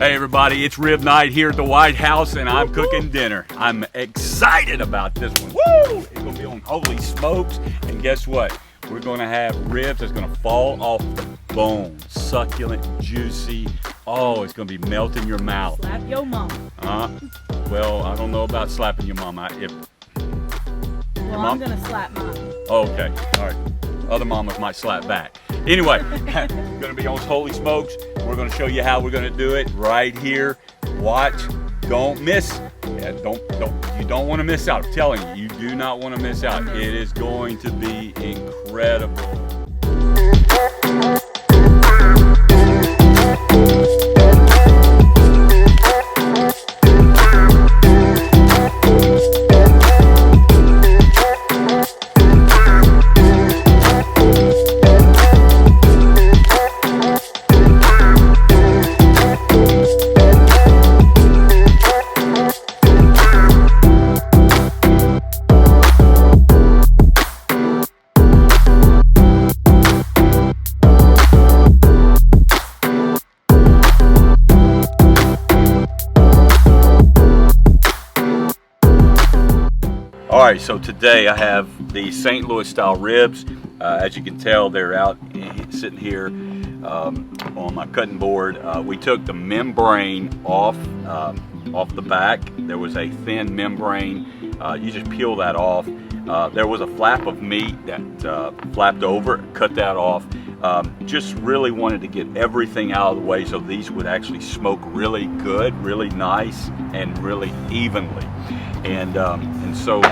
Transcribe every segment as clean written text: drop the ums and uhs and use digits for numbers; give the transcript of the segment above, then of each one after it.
Hey everybody, it's rib night here at the White House and I'm cooking dinner. I'm excited about this one. Woo! It's gonna be on holy smokes, and guess what? We're gonna have ribs that's gonna fall off the bone. Succulent, juicy. Oh, it's gonna be melting your mouth. Slap your mama. Well, I don't know about slapping your mama. Well, I'm gonna slap mama. Oh, okay, all right. Other mamas might slap back. Anyway, gonna be on holy smokes. We're gonna show you how we're gonna do it right here. Watch, don't miss. Yeah, you don't want to miss out. I'm telling you, you do not want to miss out. It is going to be incredible. Alright, so today I have the St. Louis style ribs. As you can tell, they're out sitting here on my cutting board. We took the membrane off the back. There was a thin membrane. You just peel that off. There was a flap of meat that flapped over, cut that off. Just really wanted to get everything out of the way so these would actually smoke really good, really nice, and really evenly. And so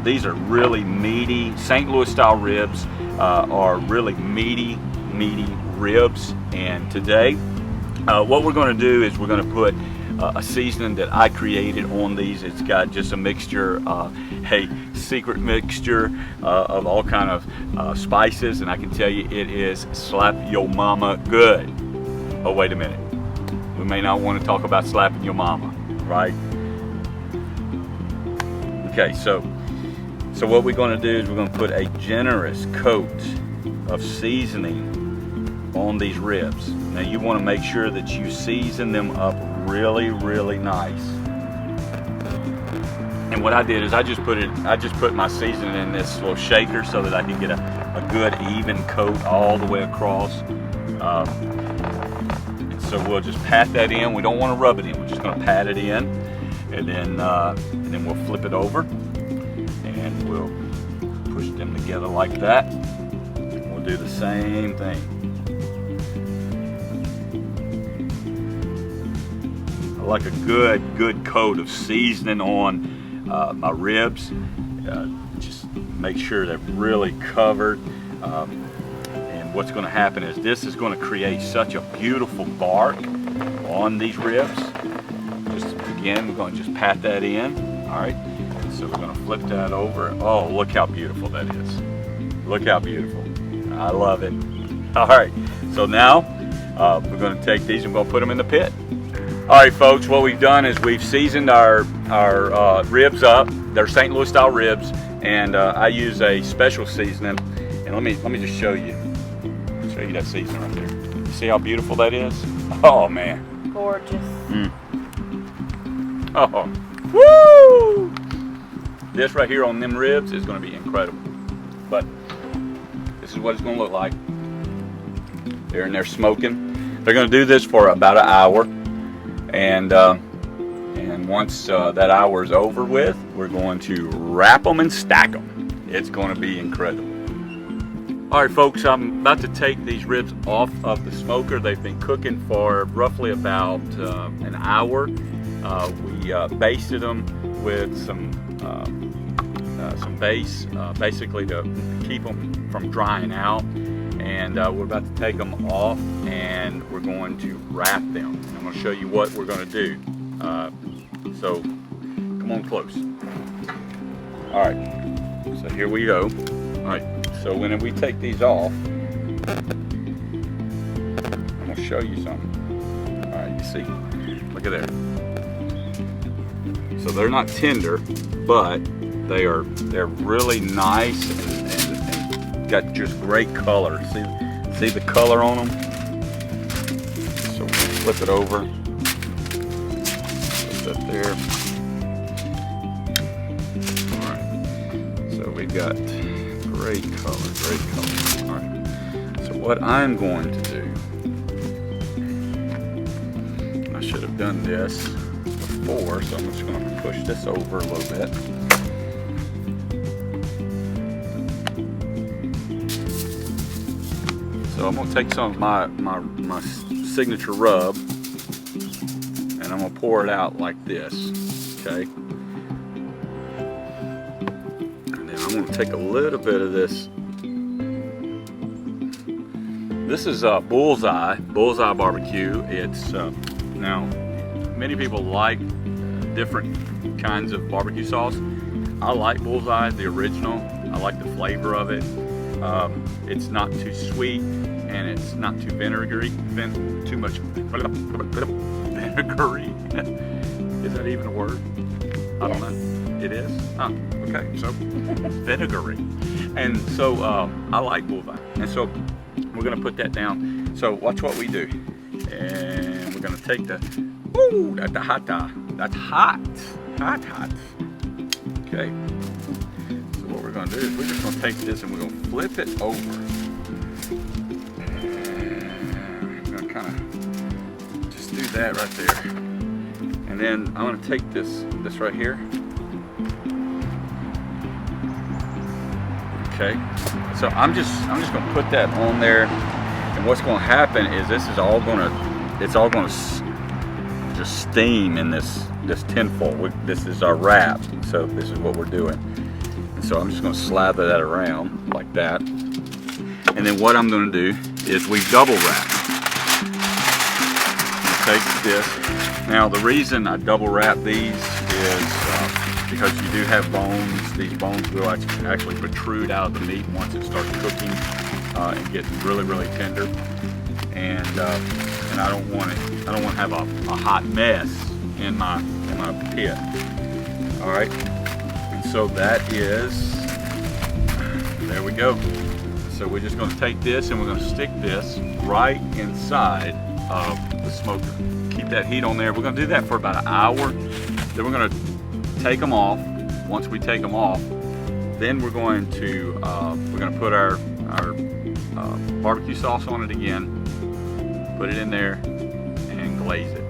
these are really meaty. St. Louis style ribs are really meaty ribs. And today, what we're going to do is we're going to put a seasoning that I created on these. It's got just a mixture, a secret mixture of all kind of spices, and I can tell you it is slap your mama good. Oh, wait a minute. We may not want to talk about slapping your mama, right? Okay, so what we're going to do is we're going to put a generous coat of seasoning on these ribs. Now you want to make sure that you season them up really nice. And what I did is I just put my seasoning in this little shaker so that I can get a good even coat all the way across. And so we'll just pat that in. We don't want to rub it in. We're just going to pat it in. And then we'll flip it over and we'll push them together like that. We'll do the same thing. I like a good coat of seasoning on my ribs. Just make sure they're really covered. And what's going to happen is this is going to create such a beautiful bark on these ribs. Again, we're going to just pat that in. All right, so we're going to flip that over. Oh, look how beautiful that is. Look how beautiful. I love it. All right, so now we're going to take these and we're going to put them in the pit. All right, folks, what we've done is we've seasoned our ribs up. They're St. Louis style ribs, and I use a special seasoning. And let me just show you that seasoning right there. You see how beautiful that is? Oh man. Gorgeous. Oh, woo! This right here on them ribs is going to be incredible. But this is what it's going to look like. They're in there smoking. They're going to do this for about an hour, and once that hour is over with, we're going to wrap them and stack them. It's going to be incredible. All right, folks, I'm about to take these ribs off of the smoker. They've been cooking for roughly about an hour. We basted them with some base, basically to keep them from drying out. And we're about to take them off, and we're going to wrap them. I'm going to show you what we're going to do. So come on close. All right. So here we go. All right. So when we take these off, I'm going to show you something. All right. You see? Look at that. So they're not tender, but they're really nice and got just great color. See the color on them? So we'll flip it over. up there. All right. So we've got great color, great color. All right. So what I'm going to do, I should have done this before, so I'm just going to push this over a little bit. So I'm going to take some of my signature rub, and I'm going to pour it out like this, okay? And then I'm going to take a little bit of this. This is Bullseye Barbecue. It's now many people like different kinds of barbecue sauce. I like Bullseye, the original. I like the flavor of it. It's not too sweet and it's not too vinegary. Too much vinegary. Is that even a word? I don't know. It is? Oh, okay. So vinegary. And so I like Bullseye. And so we're gonna put that down. So watch what we do. And we're gonna take the, woo, that's hot. That's hot. Hot. Okay. So what we're gonna do is we're just gonna take this and we're gonna flip it over. And I'm gonna kind of just do that right there. And then I'm gonna take this right here. Okay. So I'm just gonna put that on there, and what's gonna happen is it's all gonna just steam in this tinfoil. This is our wrap, so this is what we're doing. And so I'm just gonna slather that around like that, and then what I'm gonna do is we double wrap. Take this. Now the reason I double wrap these is because you do have bones. These bones will actually protrude out of the meat once it starts cooking and get really tender. And I don't want to have a hot mess in my pit. All right. And so that is, there we go. So we're just going to take this and we're going to stick this right inside of the smoker. Keep that heat on there. We're going to do that for about an hour. Then we're going to take them off. Once we take them off, then we're going to put our barbecue sauce on it again, put it in there, and glaze it.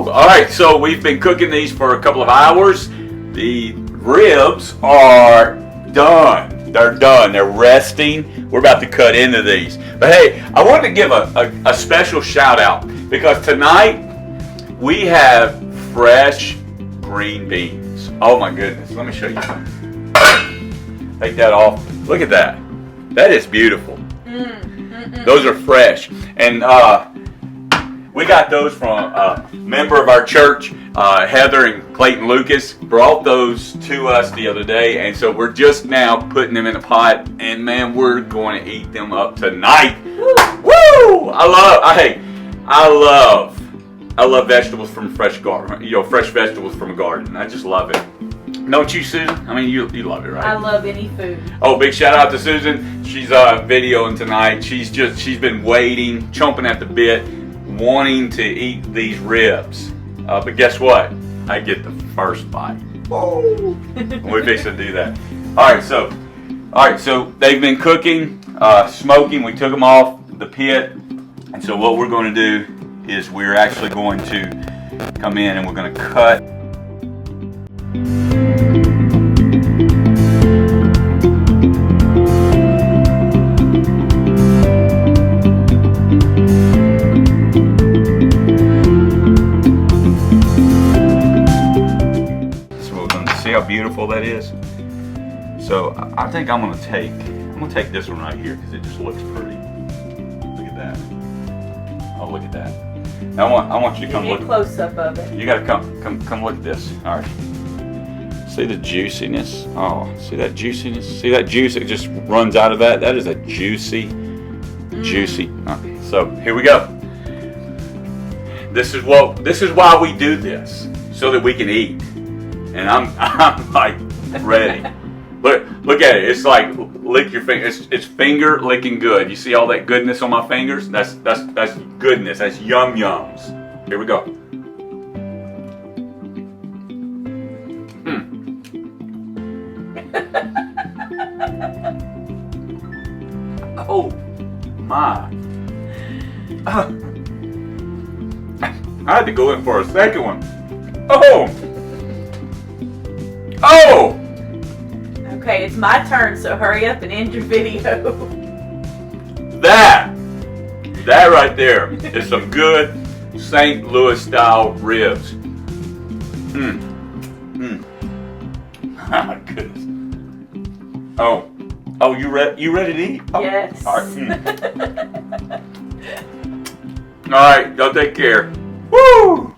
Alright, so we've been cooking these for a couple of hours. The ribs are done. They're done. They're resting. We're about to cut into these. But hey, I wanted to give a special shout out because tonight we have fresh green beans. Oh my goodness. Let me show you something. Take that off. Look at that. That is beautiful. Those are fresh. And we got those from a member of our church, Heather and Clayton Lucas, brought those to us the other day, and so we're just now putting them in a pot, and man, we're going to eat them up tonight. Woo! I love vegetables from fresh garden. Fresh vegetables from a garden. I just love it. Don't you, Susan? I mean, you love it, right? I love any food. Oh, big shout out to Susan. She's videoing tonight. She's been waiting, chomping at the bit, wanting to eat these ribs. But guess what? I get the first bite. Oh. We're fixing to do that. All right, so they've been cooking, smoking. We took them off the pit. And so what we're going to do is we're actually going to come in and we're going to cut. How beautiful that is. So I think I'm gonna take this one right here because it just looks pretty. Look at that. Oh, look at that. Now I want you to come look. Get a close up of it. You gotta come look at this. All right. See the juiciness? Oh, see that juiciness? See that juice? It just runs out of that. That is a juicy. So here we go. This is why we do this, so that we can eat. And I'm like ready. Look at it. It's like lick your finger. It's finger licking good. You see all that goodness on my fingers? That's goodness. That's yum yums. Here we go. Oh my. I had to go in for a second one. Oh! Oh! Okay, it's my turn, so hurry up and end your video. That right there is some good St. Louis style ribs. My goodness. Oh, you ready to eat? Oh, Yes. All right. All right, y'all take care. Woo!